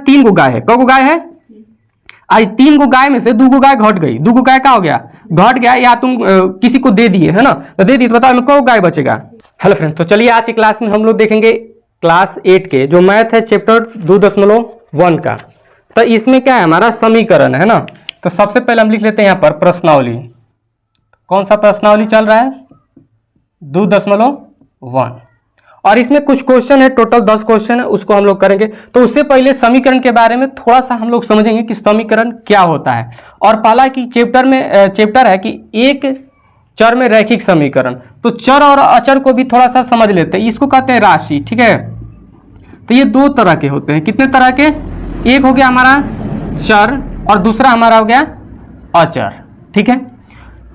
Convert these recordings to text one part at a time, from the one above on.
तीन गो गाय है, कौ गो गाय है? आज तीन गो गाय में से दो गो गाय घट गई, दो गो गाय क्या हो गया? घट गया, या तुम किसी को दे दिए है ना, तो दे दी तो बताओ कौ गाय बचेगा? हेलो फ्रेंड्स, तो चलिए आज की क्लास में हम लोग देखेंगे क्लास 8 के जो मैथ है चैप्टर 2.1 का। तो इसमें क्या है, हमारा समीकरण है ना। तो सबसे पहले हम लिख लेते हैं यहाँ पर प्रश्नावली। कौन सा प्रश्नावली चल रहा है? 2.1। और इसमें कुछ क्वेश्चन है, टोटल 10 क्वेश्चन है, उसको हम लोग करेंगे। तो उससे पहले समीकरण के बारे में थोड़ा सा हम लोग समझेंगे कि समीकरण क्या होता है। और पहला कि चैप्टर है कि एक चर में रैखिक समीकरण। तो चर और अचर को भी थोड़ा सा समझ लेते हैं। इसको कहते हैं राशि, ठीक है। तो ये दो तरह के होते हैं। कितने तरह के? एक हो गया हमारा चर और दूसरा हमारा हो गया अचर, ठीक है।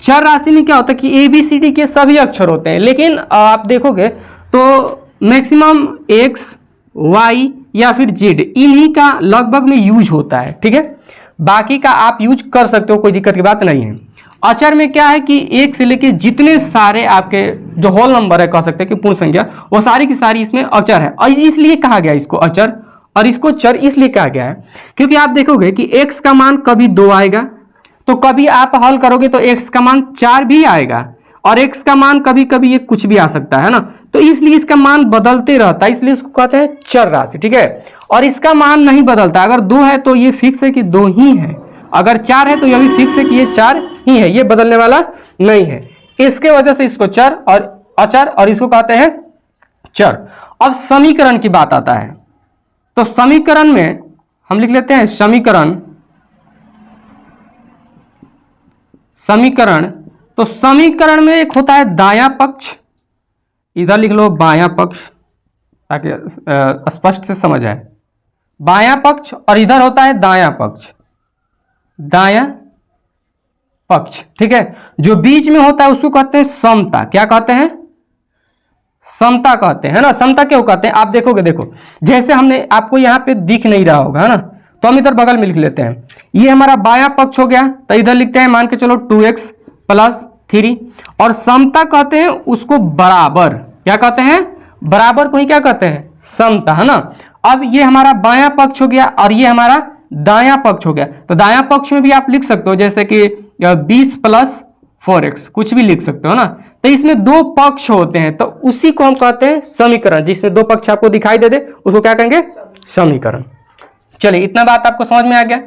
चर राशि में क्या होता है कि ABCD के सभी अक्षर होते हैं, लेकिन आप देखोगे तो मैक्सिमम X, Y या फिर Z इन्हीं का लगभग में यूज होता है, ठीक है। बाकी का आप यूज कर सकते हो, कोई दिक्कत की बात नहीं है। अचर में क्या है कि एक से लेके जितने सारे आपके जो होल नंबर है, कह सकते हैं कि पूर्ण संख्या, वो सारी की सारी इसमें अचर है। और इसलिए कहा गया इसको अचर और इसको चर इसलिए कहा गया है क्योंकि आप देखोगे कि x का मान कभी 2 आएगा, तो कभी आप हल करोगे तो x का मान 4 भी आएगा, और x का मान कभी कभी ये कुछ भी आ सकता है ना। तो इसलिए इसका मान बदलते रहता है, इसलिए इसको कहते हैं चर राशि, ठीक है। और इसका मान नहीं बदलता। अगर 2 है तो ये फिक्स है कि 2 ही है, अगर 4 है तो यह भी फिक्स है कि ये 4 ही है, ये बदलने वाला नहीं है। इसके वजह से इसको चर और अचर और इसको कहते हैं चर। अब समीकरण की बात आता है, तो समीकरण में हम लिख लेते हैं समीकरण। तो समीकरण में एक होता है दायां पक्ष, इधर लिख लो बायां पक्ष ताकि स्पष्ट से समझ आए। बायां पक्ष और इधर होता है दायां पक्ष, दायां पक्ष, ठीक है। जो बीच में होता है उसको कहते हैं समता। क्या कहते हैं? समता कहते हैं, है ना। समता क्यों कहते हैं? आप देखोगे, देखो जैसे हमने आपको यहाँ पे दिख नहीं रहा होगा, है ना, तो हम इधर बगल में लिख लेते हैं। ये हमारा बायां पक्ष हो गया, तो इधर लिखते हैं मान के चलो 2x + 3। और समता कहते हैं उसको बराबर। क्या कहते हैं? बराबर को ही क्या कहते हैं? समता, है ना। अब ये हमारा बायां पक्ष हो गया और ये हमारा दायां पक्ष हो गया। तो दायां पक्ष में भी आप लिख सकते हो जैसे कि 20 + 4x, कुछ भी लिख सकते हो ना। तो इसमें दो पक्ष होते हैं, तो उसी को हम कहते हैं समीकरण। जिसमें दो पक्ष आपको दिखाई दे उसको क्या कहेंगे? समीकरण। चलिए, इतना बात आपको समझ में आ गया।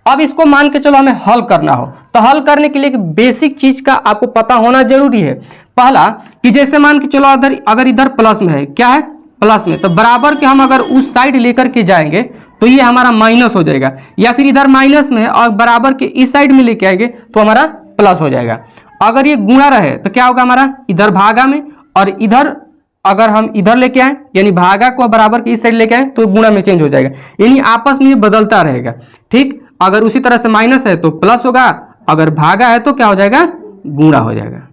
अब इसको मान के चलो हमें हल करना हो, तो हल करने के लिए एक बेसिक चीज का आपको पता होना जरूरी है। पहला कि जैसे मान के चलो अगर इधर प्लस में है, क्या है? प्लस में, तो बराबर के हम अगर उस साइड लेकर के जाएंगे तो ये हमारा माइनस हो जाएगा, या फिर इधर माइनस में है और बराबर के इस साइड में लेके आएंगे तो हमारा प्लस हो जाएगा। अगर ये गुणा रहे तो क्या होगा हमारा? इधर भागा में, और इधर अगर हम इधर लेके आए यानी भागा को बराबर के इस साइड लेके आए तो गुणा में चेंज हो जाएगा, यानी आपस में ये बदलता रहेगा, ठीक। अगर उसी तरह से माइनस है तो प्लस होगा, अगर भागा है तो क्या हो जाएगा? गुणा हो जाएगा।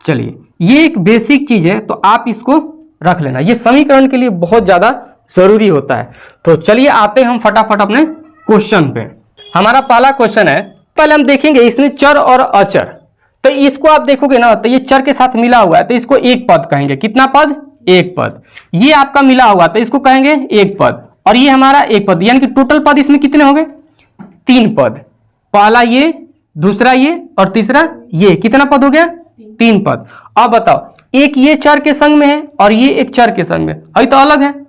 चलिए, ये एक बेसिक चीज है, तो आप इसको रख लेना, ये समीकरण के लिए बहुत ज्यादा जरूरी होता है। तो चलिए आते हैं हम फटाफट अपने क्वेश्चन पे। हमारा पहला क्वेश्चन है, पहले हम देखेंगे इसमें चर और अचर। तो इसको आप देखोगे ना, तो ये चर के साथ मिला हुआ है, तो इसको एक पद कहेंगे। कितना पद? एक पद। ये आपका मिला हुआ तो इसको कहेंगे एक पद, और ये हमारा एक पद, यानी कि टोटल पद इसमें कितने हो गए? 3 पद। पहला ये, दूसरा ये और तीसरा ये। कितना पद हो गया? 3 पद। अब बताओ, एक ये चर के संग में है और ये एक चर के संग में है, अभी तो अलग है।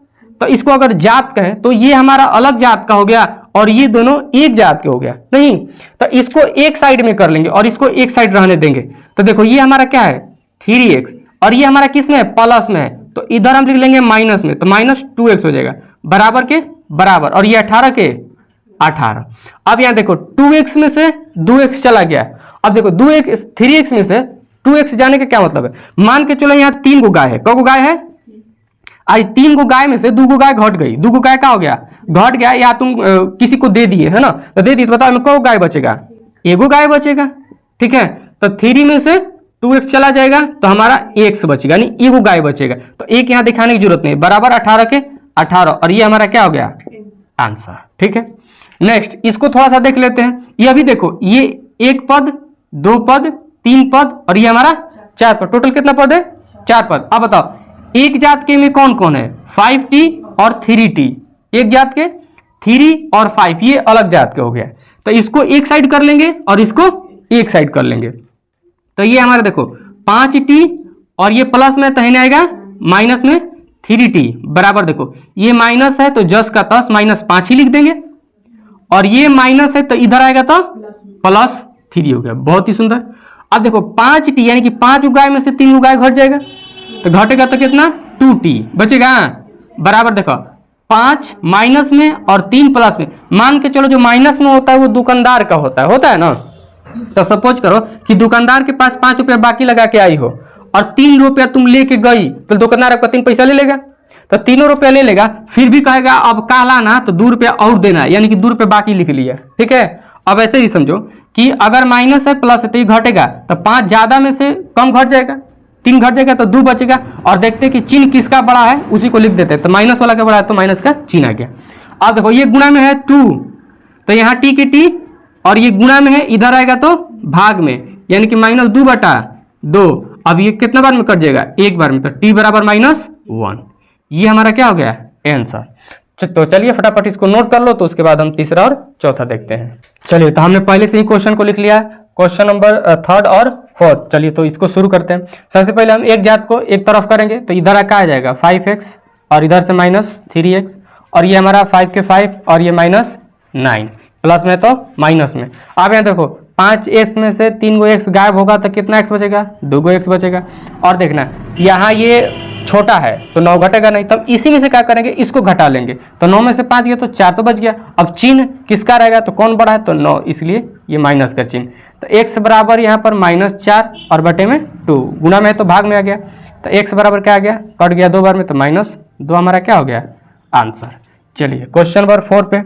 तो इसको अगर जात कहें तो ये हमारा अलग जात का हो गया और ये दोनों एक जात के हो गया नहीं। तो इसको एक साइड में कर लेंगे और इसको एक साइड रहने देंगे। तो देखो ये हमारा क्या है? 3x, और ये हमारा किस में है? प्लस में है, तो इधर हम लिख लेंगे माइनस में, तो -2x हो जाएगा, बराबर के बराबर। और ये 18 के 18। अब यहाँ देखो 2x में से 2x चला गया। अब देखो 3x में से 2x जाने का क्या मतलब है? मान के चलो यहाँ 3 गो गाय है, कौ गो गाय है? आज 3 गो गाय में से 2 गो गाय घट गई, 2 गो गाय क्या हो गया? घट गया, या तुम किसी को दे दिए, है ना, तो दे दी तो बताओ कौ गाय बचेगा? एगो गाय बचेगा, ठीक है। तो 3 में से 2x चला जाएगा तो हमारा x बचेगा, यानी एगो गाय बचेगा। तो एक यहाँ दिखाने की जरूरत नहीं, बराबर 18 के 18, और ये हमारा क्या हो गया? आंसर, ठीक है। नेक्स्ट इसको थोड़ा सा देख लेते हैं। ये अभी देखो, ये 1 पद, 2 पद, 3 पद और ये हमारा 4 पद। टोटल कितना पद है? 4 पद। अब बताओ एक जात के में कौन कौन है? 5t और 3t एक जात के, 3 और 5 ये अलग जात के हो गया, तो इसको एक साइड कर लेंगे और इसको एक साइड कर लेंगे। तो ये हमारा देखो 5t और ये प्लस में तो आएगा माइनस में 3t बराबर, देखो ये माइनस है तो जस का तस -5 ही लिख देंगे, और ये माइनस है तो इधर आएगा तो +3 हो गया। बहुत ही सुंदर। अब देखो 5t यानी कि 5 उगाए में से 3 उगाए घट जाएगा, तो घटेगा तो कितना 2t बचेगा बराबर। देखो 5 माइनस में और 3 प्लस में, मान के चलो जो माइनस में होता है वो दुकानदार का होता है ना। तो सपोज करो कि दुकानदार के पास 5 रुपया बाकी लगा के आई हो और 3 रुपया तुम लेके गई, तो दुकानदार आपका 3 पैसा ले लेगा, तो 3 रुपया ले लेगा, फिर भी कहेगा अब काला ना तो 2 रुपया और देना, यानी कि 2 रुपया बाकी लिख लिया। ठीक है, अब ऐसे ही समझो कि अगर माइनस है प्लस है तो ये घटेगा, तो 5 ज्यादा में से कम घट जाएगा, 3 घट जाएगा तो 2 बचेगा, और देखते हैं कि चिन्ह किसका बड़ा है उसी को लिख देते हैं। तो माइनस वाला का बड़ा है तो माइनस का चिन्ह आ गया। अब देखो ये गुणा में है 2, तो यहाँ टी की टी, और ये गुणा में है इधर आएगा तो भाग में, यानी कि -2/2। अब ये कितना बार में कट जाएगा, एक बार में, तो t बराबर -1। ये हमारा क्या हो गया आंसर। तो चलिए फटाफट इसको नोट कर लो, तो उसके बाद हम तीसरा और चौथा देखते हैं। चलिए, तो हमने पहले से ही क्वेश्चन को लिख लिया, क्वेश्चन नंबर 3 और 4। चलिए तो इसको शुरू करते हैं। सबसे पहले हम एक जात को एक तरफ करेंगे, तो इधर क्या आ जाएगा 5x और इधर से -3x, और ये हमारा 5 के 5 और ये -9, प्लस में तो माइनस में। अब यहाँ देखो 5x में से 3 गो x गायब होगा तो कितना x बचेगा, 2 गो x बचेगा। और देखना यहाँ ये छोटा है तो 9 घटेगा नहीं, तब इसी में से क्या करेंगे, इसको घटा लेंगे, तो 9 में से 5 गया तो 4 तो बच गया। अब चिन्ह किसका रहेगा, तो कौन बड़ा है, तो 9, इसलिए ये माइनस का चिन्ह। तो x बराबर यहाँ पर -4 और बटे में 2, गुणा में है तो भाग में आ गया, तो x बराबर क्या आ गया, कट गया 2 बार में, तो -2 हमारा क्या हो गया आंसर। चलिए क्वेश्चन नंबर 4 पे,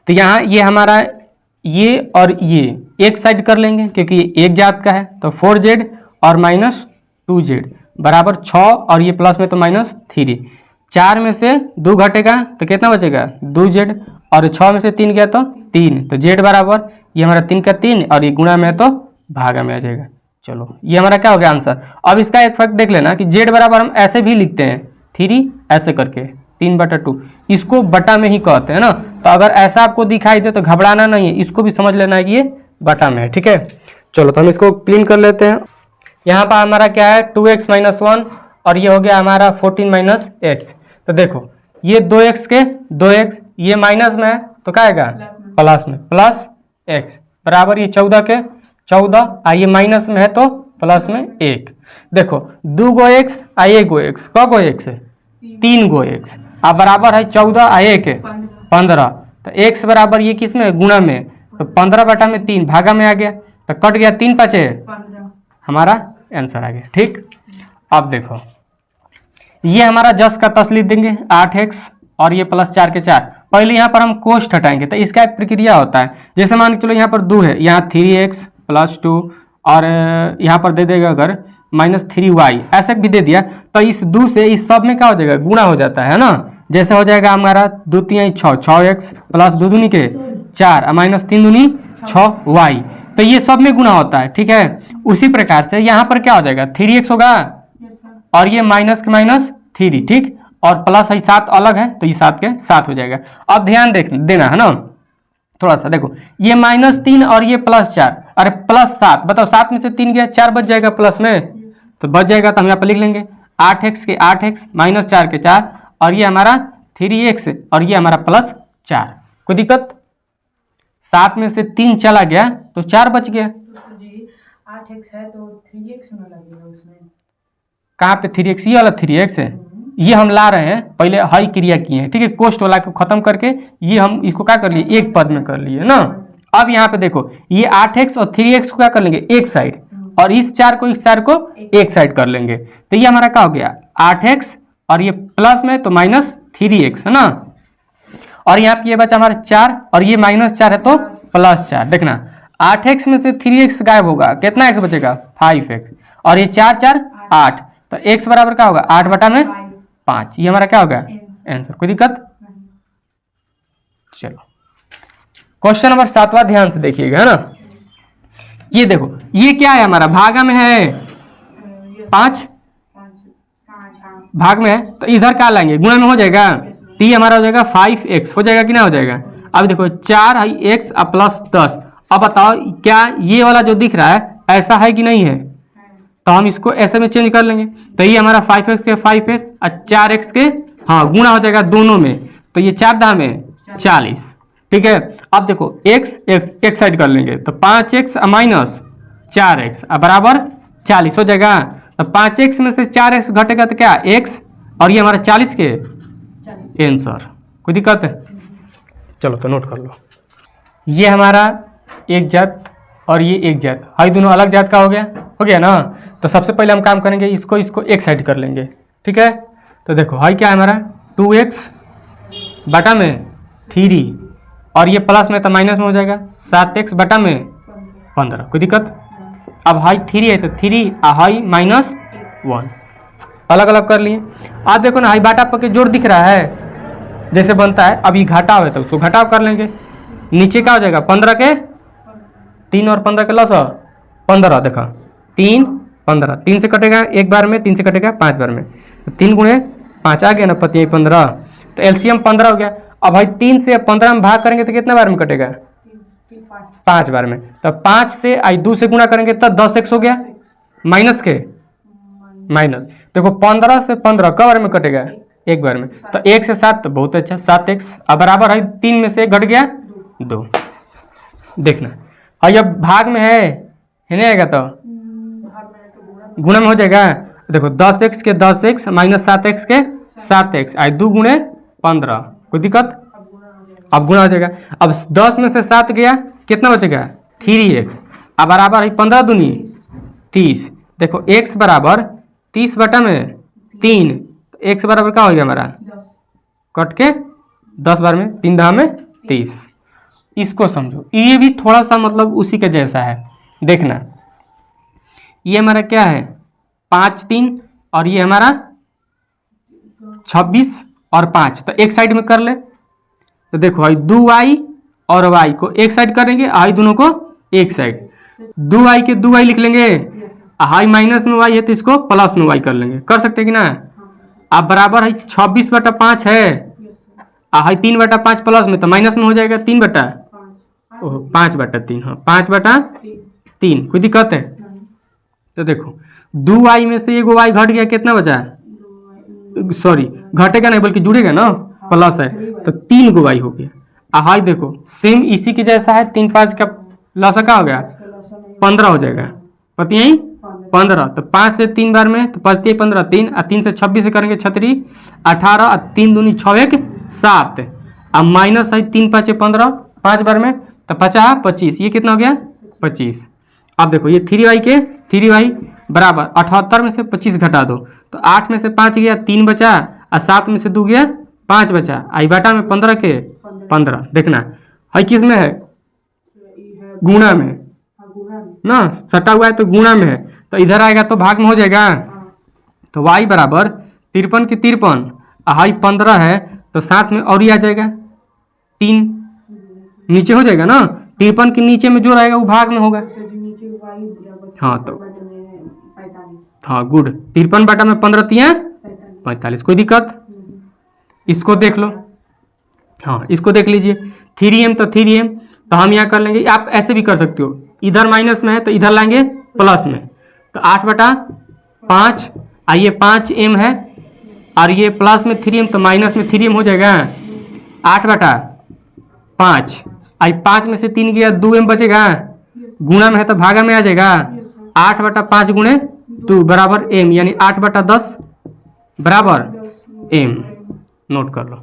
तो यहाँ ये हमारा ये और ये एक साइड कर लेंगे क्योंकि ये एक जात का है, तो 4z और -2z बराबर 6, और ये प्लस में तो -3। 4 में से 2 घटेगा तो कितना बचेगा 2z, और 6 में से 3 गया तो 3, तो z बराबर ये हमारा 3 का 3 और ये गुणा में है तो भागा में आ जाएगा। चलो ये हमारा क्या हो गया आंसर। अब इसका एक फर्क देख लेना कि z बराबर हम ऐसे भी लिखते हैं 3 ऐसे करके 3/2, इसको बटा में ही कहते हैं ना। तो अगर ऐसा आपको दिखाई दे तो घबराना नहीं है, इसको भी समझ लेना है कि ये बटा में है। ठीक है, चलो तो हम इसको क्लीन कर लेते हैं। यहाँ पर हमारा क्या है 2x - 1 और ये हो गया हमारा 14 - x। तो देखो ये 2x के 2x, ये माइनस में है तो क्या आएगा प्लस में, प्लस x बराबर ये 14 के 14, आइए माइनस में है तो प्लस में 1। देखो 2 गो x आइए गो x, क गो x है 3 गो x, अब बराबर है 14 आइए के 15, तो x बराबर ये किस में गुणा में, तो 15/3 भागा में आ गया, तो कट गया 3 5 हमारा आंसर आ गया। ठीक, अब देखो ये हमारा जस का तस लिख देंगे 8x और ये +4 के 4। पहले यहाँ पर हम कोष्ठ हटाएंगे, तो इसका एक प्रक्रिया होता है, जैसे मान के चलो यहाँ पर 2 है, यहाँ 3x + 2 और यहाँ पर दे देगा अगर -3y ऐसे भी दे दिया, तो इस 2 से इस सब में क्या हो जाएगा गुणा हो जाता है ना। जैसे हो जाएगा हमारा 2 3 6 6x प्लस 2 दूनी के 4 -3 दूनी 6y, तो ये सब में गुणा होता है। ठीक है, उसी प्रकार से यहाँ पर क्या हो जाएगा 3x होगा और ये माइनस के -3, ठीक, और प्लस है 7 अलग है तो ये 7 के 7 हो जाएगा। अब ध्यान देना है ना थोड़ा सा, देखो ये -3 और ये +4, अरे +7, बताओ 7 में से 3 गया 4 बच जाएगा प्लस में, तो बच जाएगा, तो हम यहाँ पर लिख लेंगे 8x के 8x -4 के 4 और ये हमारा 3x और ये हमारा +4। कोई दिक्कत, 7 में से 3 चला गया तो 4 बच गया। 8x है तो 3x में लगेगा उसमें, कहाँ पे 3x, ये वाला 3x है, ये हम ला रहे हैं, पहले हाई क्रिया किए हैं। ठीक है, कोष्ठ वाला को खत्म करके ये हम इसको क्या कर लिए एक पद में कर लिए ना। अब यहाँ पे देखो ये 8x और 3x को क्या कर लेंगे एक साइड, और इस 4 को इस 4 को एक साइड कर लेंगे, तो ये हमारा क्या हो गया 8x और ये प्लस में तो -3x है ना, और यहाँ पे ये बचा हमारा 4 और ये -4 है तो +4। देखना 8x में से 3x गायब होगा, कितना x बचेगा 5x, और ये 4 4 8, तो x बराबर क्या होगा 8/5, ये हमारा क्या होगा आंसर। कोई दिक्कत, चलो क्वेश्चन नंबर 7वां ध्यान से देखिएगा है ना। ये देखो ये क्या है हमारा भागा में है 5 भाग में है, तो इधर क्या लाएंगे गुणा में हो जाएगा, तो ये हमारा हो जाएगा 5x हो जाएगा कि ना हो जाएगा, अब देखो 4 है एक्स प्लस 10। अब बताओ क्या ये वाला जो दिख रहा है ऐसा है कि नहीं है? तो हम इसको ऐसे में चेंज कर लेंगे। तो ये हमारा 5x के 5x और 4x के हाँ गुणा हो जाएगा दोनों में। तो ये 4 दाम है 40। ठीक है, अब देखो x x एक साइड कर लेंगे तो 5x माइनस 4x बराबर 40 हो जाएगा। तो 5x में से 4x घटेगा तो क्या x, और ये हमारा 40 के आंसर। कोई दिक्कत है? चलो तो नोट कर लो। ये हमारा एक जात और ये एक जात, हाई दोनों अलग जात का हो गया ना। तो सबसे पहले हम काम करेंगे इसको एक साइड कर लेंगे। ठीक है, तो देखो हाई क्या है हमारा 2x बटा में 3 और ये प्लस में तो माइनस में हो जाएगा 7x बटा में 15। कोई दिक्कत? अब हाई 3 है तो 3 हाई माइनस 1 अलग अलग कर लिए। आप देखो ना हाई बाटा पर के जोड़ दिख रहा है जैसे बनता है। अब ये घटाव है तो उसको घटाव कर लेंगे। नीचे क्या हो जाएगा 15 के 3 और 15 के लस 15। देखा 3 15 3 से कटेगा एक बार में, 3 से कटेगा 5 बार में। तो 3 गुणे 5 आ गया ना पति 15। तो एलसीएम 15 हो गया। अब भाई 3 से 15 में भाग करेंगे तो कितना बार में कटेगा 5 बार में। तो 5 से 2 से गुणा करेंगे तब 10x हो गया माइनस के माइनस। देखो 15 से 15 कब बार में कटेगा एक बार में। तो 1 से 7 तो बहुत अच्छा 7x अब बराबर है 3 में से 1 घट गया 2। देखना और जब भाग में है नहीं आएगा तो गुणा में हो जाएगा। देखो 10x के 10x माइनस 7x के 7x 2 गुणे 15। कोई दिक्कत? अब गुणा हो जाएगा। अब 10 में से 7 गया कितना बचेगा 3x अब बराबर है 15 दूनी 30। देखो x बराबर 30 बटा में 3। x बराबर क्या हो गया हमारा कट के 10 बार में 3 दाम में 30। इसको समझो, ये भी थोड़ा सा मतलब उसी के जैसा है। देखना ये हमारा क्या है 5 3 और ये हमारा 26 और 5। तो एक साइड में कर ले। तो देखो आई 2y और y को एक साइड करेंगे, आई दोनों को एक साइड। 2y के 2y लिख लेंगे, हाई माइनस में y है तो इसको प्लस में y कर लेंगे। कर सकते कि ना? अब बराबर है 26 बटा 5 है, हाई 3 बटा 5 प्लस में तो माइनस में हो जाएगा 3 बटा 5 बटा 3। हाँ 5 बटा 3। कोई दिक्कत है? तो देखो 2y में से एगो y घट गया कितना बचा? सॉरी घटेगा नहीं बल्कि जुड़ेगा ना, प्लस है तो 3 गो y हो गया। हाई देखो सेम इसी के जैसा है 3 5 का लसा का हो गया 15 हो जाएगा। पति यही 15। तो 5 से 3 बार में तो पति 15 3 और 3 से 26 से करेंगे 36 18 और 3 दूनी 6 1 7। अब माइनस है 3 5 15 5 बार में तो 50 25। ये कितना हो गया 25। अब देखो ये 3y के 3y बराबर 78 में से 25 घटा दो तो 8 में से 5 गया 3 बचा और 7 में से 2 गया 5 बचा। आई बाटा में 15 के 15। देखना है किस में है गुणा में ना, सटा हुआ है तो गुणा में है तो इधर आएगा तो भाग में हो जाएगा। तो y बराबर 53 के 53 हाई 15 है तो साथ में और ही आ जाएगा 3 नीचे हो जाएगा ना। 53 के नीचे में जो रहेगा वो भाग में होगा। हाँ तो हाँ गुड 53 बटा में 15 तिया 45। कोई दिक्कत? इसको देख लो। हाँ इसको देख लीजिए 3m तो 3m तो हम यहाँ कर लेंगे। आप ऐसे भी कर सकते हो, इधर माइनस में है तो इधर लाएंगे प्लस में। तो 8 बटा 5 आइए 5m है और ये प्लस में 3m तो माइनस में 3m हो जाएगा। 8 बटा 5 आई 5 में से 3 गया 2m बचेगा, गुणा में है तो भागा में आ जाएगा। 8 बटा 5 गुणे 2 बराबर m यानी 8 बटा 10 बराबर m। नोट कर लो।